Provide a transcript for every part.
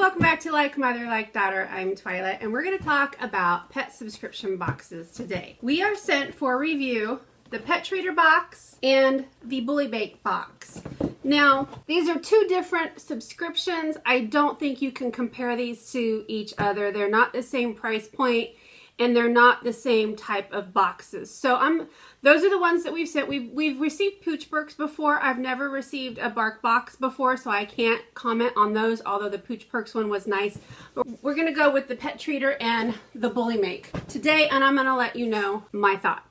welcome back to Like Mother, Like Daughter. I'm Twilight, and we're going to talk about pet subscription boxes today. We are sent for review the PetTreater box and the BullyMake box. Now, these are two different subscriptions. I don't think you can compare these to each other. They're not the same price point, and they're not the same type of boxes. So those are the ones that we've sent. We've received PoochPerks before. I've never received a BarkBox before, so I can't comment on those, although the PoochPerks one was nice. But we're gonna go with the PetTreater and the BullyMake today, and I'm gonna let you know my thoughts.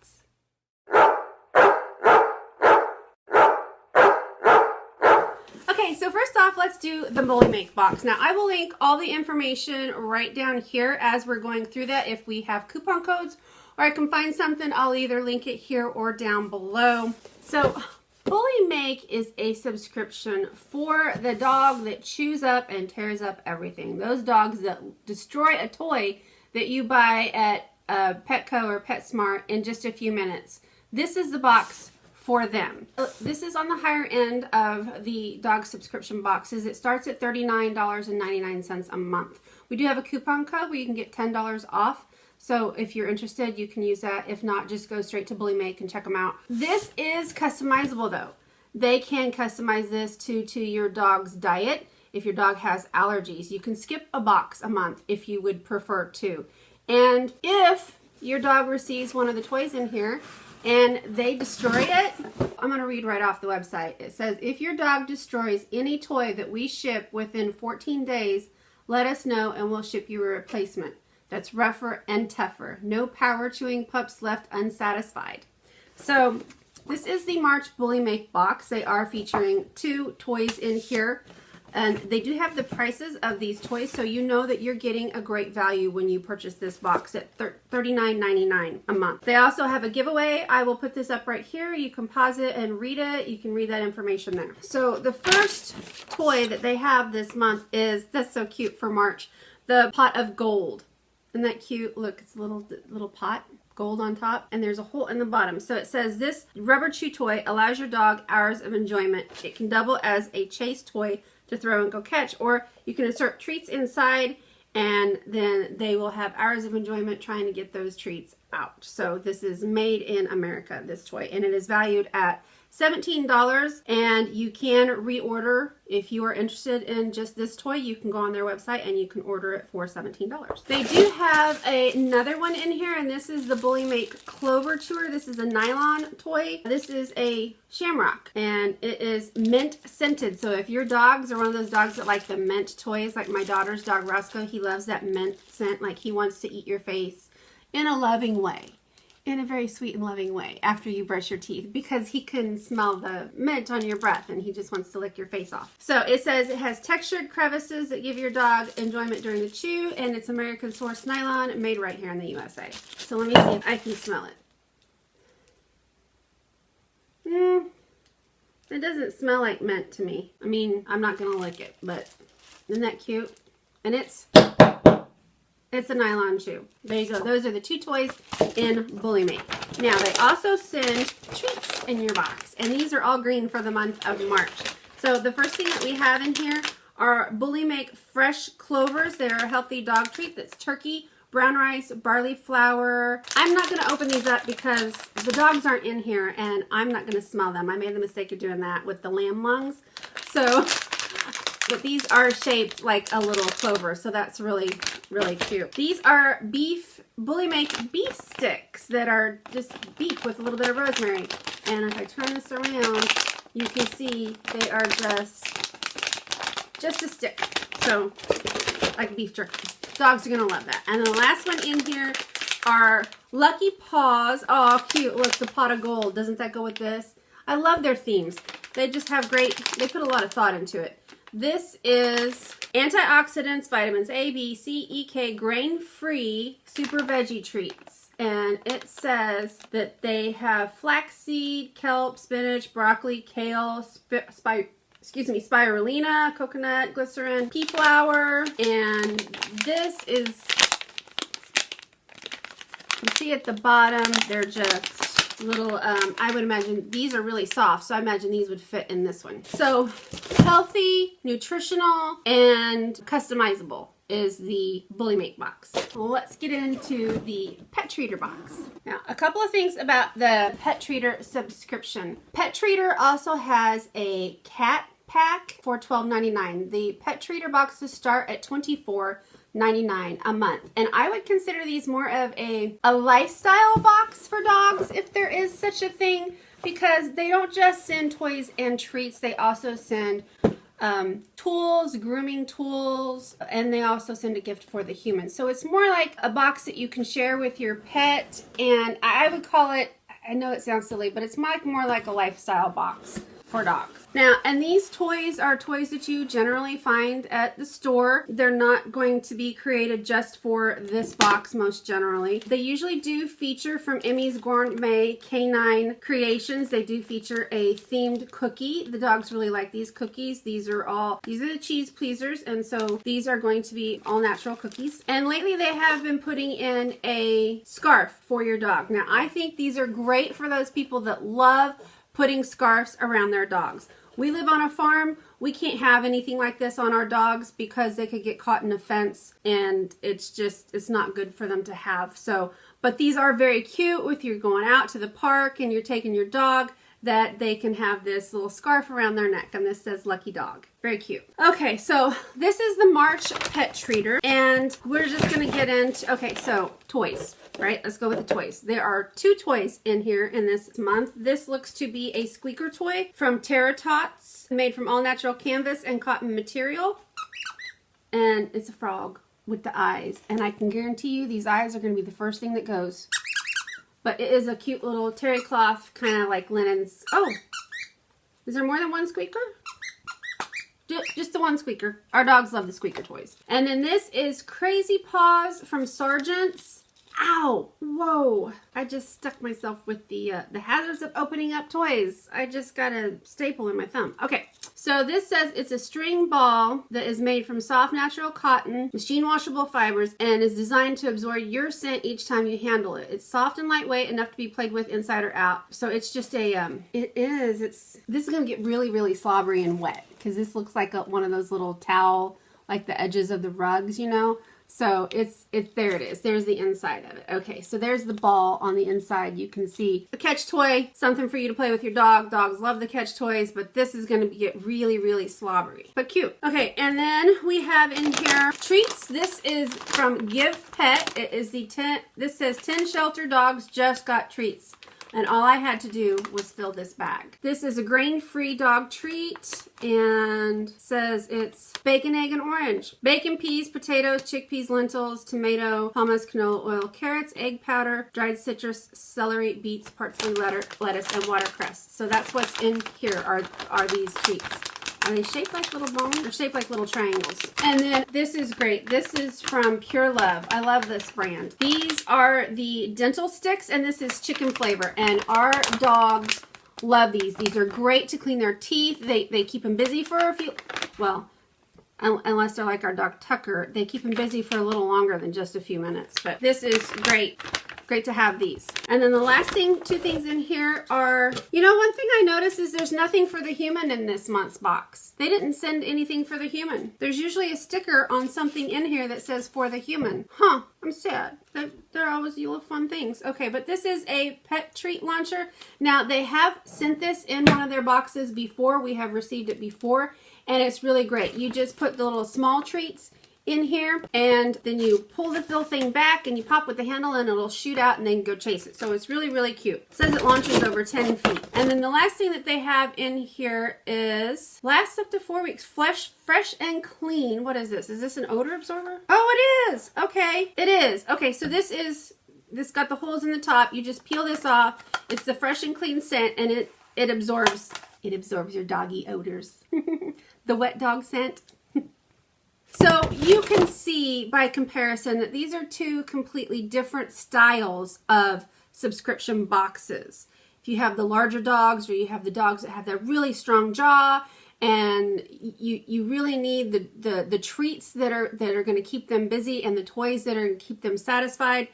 Okay, so first off, let's do the BullyMake box. Now, I will link all the information right down here as we're going through that. If we have coupon codes or I can find something, I'll either link it here or down below. So, BullyMake is a subscription for the dog that chews up and tears up everything. Those dogs that destroy a toy that you buy at Petco or PetSmart in just a few minutes. This is the box for them. This is on the higher end of the dog subscription boxes. It starts at $39.99 a month. We do have a coupon code where you can get $10 off. So if you're interested, you can use that. If not, just go straight to BullyMake and check them out. This is customizable though. They can customize this to your dog's diet. If your dog has allergies, you can skip a box a month if you would prefer to. And if your dog receives one of the toys in here and they destroy it, I'm going to read right off the website. It says, if your dog destroys any toy that we ship within 14 days, let us know and we'll ship you a replacement that's rougher and tougher. No power chewing pups left unsatisfied. So this is the March BullyMake box. They are featuring 2 toys in here. And they do have the prices of these toys, so you know that you're getting a great value when you purchase this box at $39.99 a month. They also have a giveaway. I will put this up right here. You can pause it and read it. You can read that information there. So the first toy that they have this month is, that's so cute for March, the pot of gold. Isn't that cute? Look, it's a little pot. Gold on top, and there's a hole in the bottom. So it says, this rubber chew toy allows your dog hours of enjoyment. It can double as a chase toy to throw and go catch, or you can insert treats inside and then they will have hours of enjoyment trying to get those treats out. So this is made in America, this toy, and it is valued at $17, and you can reorder. If you are interested in just this toy, you can go on their website and you can order it for $17. They do have another one in here, and this is the BullyMake Clover Chewer. This is a nylon toy. This is a shamrock, and it is mint scented. So if your dogs are one of those dogs that like the mint toys, like my daughter's dog Roscoe, he loves that mint scent. Like, he wants to eat your face in a loving way. In a very sweet and loving way after you brush your teeth, because he can smell the mint on your breath and he just wants to lick your face off. So it says it has textured crevices that give your dog enjoyment during the chew, and it's American sourced nylon, made right here in the USA. So let me see if I can smell it. It doesn't smell like mint to me. I mean, I'm not gonna lick it, but isn't that cute? And it's a nylon chew. There you go. Those are the 2 toys in BullyMake. Now, they also send treats in your box, and these are all green for the month of March. So the first thing that we have in here are BullyMake Fresh Clovers. They're a healthy dog treat that's turkey, brown rice, barley flour. I'm not going to open these up because the dogs aren't in here, and I'm not going to smell them. I made the mistake of doing that with the lamb lungs. So, but these are shaped like a little clover, so that's really cute. These are BullyMake beef sticks that are just beef with a little bit of rosemary. And if I turn this around, you can see they are just a stick. So, like beef jerky. Dogs are gonna love that. And then the last one in here are Lucky Paws. Oh, cute. Look, the pot of gold. Doesn't that go with this? I love their themes. They just have they put a lot of thought into it. This is antioxidants, vitamins A, B, C, E, K, grain-free super veggie treats. And it says that they have flaxseed, kelp, spinach, broccoli, kale, spirulina, coconut, glycerin, pea flour, and this is, you see at the bottom, they're just little, I would imagine these are really soft, so I imagine these would fit in this one. So healthy, nutritional, and customizable is the BullyMake box. Let's get into the PetTreater box. Now, a couple of things about the PetTreater subscription. PetTreater also has a cat pack for $12.99. The PetTreater boxes start at $24.99 a month. And I would consider these more of a lifestyle box for dogs, if there is such a thing, because they don't just send toys and treats, they also send tools, grooming tools, and they also send a gift for the human. So it's more like a box that you can share with your pet, and I would call it, I know it sounds silly, but it's more like a lifestyle box for dogs. Now, and these toys are toys that you generally find at the store. They're not going to be created just for this box most generally. They usually do feature from Emmy's Gourmet Canine Creations. They do feature a themed cookie. The dogs really like these cookies. These are the cheese pleasers, and so these are going to be all natural cookies. And lately they have been putting in a scarf for your dog. Now, I think these are great for those people that love putting scarves around their dogs. We live on a farm. We can't have anything like this on our dogs because they could get caught in a fence, and it's not good for them to have. So, but these are very cute if you're going out to the park and you're taking your dog, that they can have this little scarf around their neck, and this says Lucky Dog. Very cute. Okay, so this is the March PetTreater, and we're just gonna get into, okay, so toys, right? Let's go with the toys. There are 2 toys in here in this month. This looks to be a squeaker toy from Terra Tots, made from all natural canvas and cotton material, and it's a frog with the eyes, and I can guarantee you these eyes are gonna be the first thing that goes. But it is a cute little terry cloth, kind of like linens. Oh, is there more than one squeaker? Just the one squeaker. Our dogs love the squeaker toys. And then this is Crazy Paws from Sargent's. Ow! Whoa! I just stuck myself with the hazards of opening up toys. I just got a staple in my thumb. Okay, so this says it's a string ball that is made from soft natural cotton, machine washable fibers, and is designed to absorb your scent each time you handle it. It's soft and lightweight, enough to be played with inside or out. So it's just a, this is gonna get really, really slobbery and wet, because this looks like one of those little towel, like the edges of the rugs, you know? So it's there it is. There's the inside of it. Okay, so there's the ball on the inside. You can see a catch toy, something for you to play with your dog. Dogs love the catch toys, but this is going to get really, really slobbery, but cute. Okay, and then we have in here treats. This is from Give Pet. It is this says 10 shelter dogs just got treats. And all I had to do was fill this bag. This is a grain-free dog treat, and says it's bacon, egg, and orange. Bacon, peas, potatoes, chickpeas, lentils, tomato, hummus, canola oil, carrots, egg powder, dried citrus, celery, beets, parsley, lettuce, and watercress. So that's what's in here are these treats. Are they shaped like little bones? They're shaped like little triangles. And then this is great. This is from Pure Love. I love this brand. These are the dental sticks, and this is chicken flavor. And our dogs love these. These are great to clean their teeth. They keep them busy for a few, well, unless they're like our dog Tucker, they keep them busy for a little longer than just a few minutes. But this is great. Great to have these. And then the last thing, 2 things in here are, you know, one thing I noticed is there's nothing for the human in this month's box. They didn't send anything for the human. There's usually a sticker on something in here that says for the human. Huh, I'm sad. They're always little fun things. Okay, but this is a pet treat launcher. Now, they have sent this in one of their boxes before. We have received it before, and it's really great. You just put the little small treats in here, and then you pull the little thing back and you pop with the handle and it'll shoot out and then go chase it. So it's really, really cute. It says it launches over 10 feet. And then the last thing that they have in here is lasts up to 4 weeks. Fresh and clean. What is this? Is this an odor absorber? Oh, it is. Okay, it is. Okay, so this got the holes in the top. You just peel this off. It's the fresh and clean scent, and it absorbs your doggy odors. The wet dog scent. So you can see by comparison that these are 2 completely different styles of subscription boxes. If you have the larger dogs, or you have the dogs that have that really strong jaw, and you really need the treats that are going to keep them busy, and the toys that are going to keep them satisfied.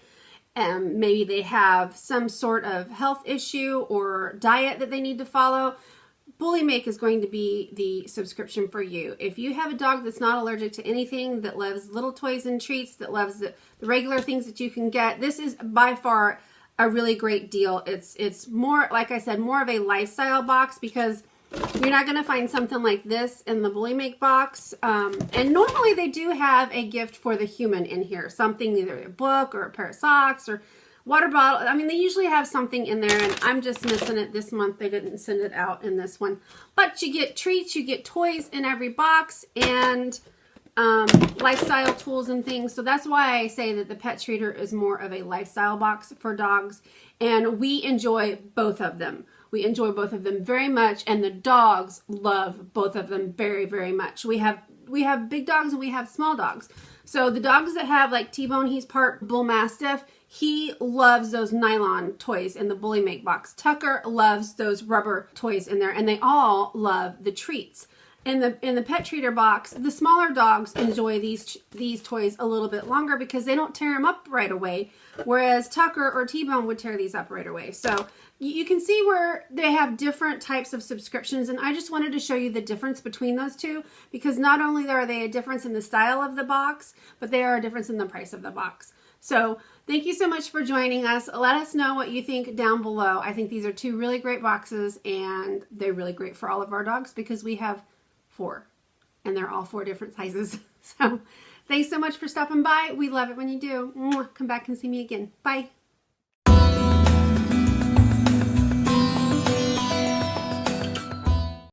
maybe they have some sort of health issue or diet that they need to follow, BullyMake is going to be the subscription for you. If you have a dog that's not allergic to anything, that loves little toys and treats, that loves the regular things that you can get, this is by far a really great deal. It's more, like I said, more of a lifestyle box, because you're not going to find something like this in the BullyMake box. And normally they do have a gift for the human in here. Something, either a book or a pair of socks or water bottle. I mean, they usually have something in there, and I'm just missing it this month. They didn't send it out in this one. But you get treats, you get toys in every box, and lifestyle tools and things. So that's why I say that the PetTreater is more of a lifestyle box for dogs, and we enjoy both of them. We enjoy both of them very much, and the dogs love both of them very, very much. We have big dogs and we have small dogs. So the dogs that have, like T-Bone, he's part Bull Mastiff. He loves those nylon toys in the BullyMake box. Tucker loves those rubber toys in there, and they all love the treats. In the PetTreater box, the smaller dogs enjoy these toys a little bit longer because they don't tear them up right away, whereas Tucker or T-Bone would tear these up right away. So you can see where they have different types of subscriptions, and I just wanted to show you the difference between those two, because not only are they a difference in the style of the box, but they are a difference in the price of the box. So thank you so much for joining us. Let us know what you think down below. I think these are two really great boxes, and they're really great for all of our dogs because we have 4, and they're all 4 different sizes. So thanks so much for stopping by. We love it when you do. Come back and see me again. Bye.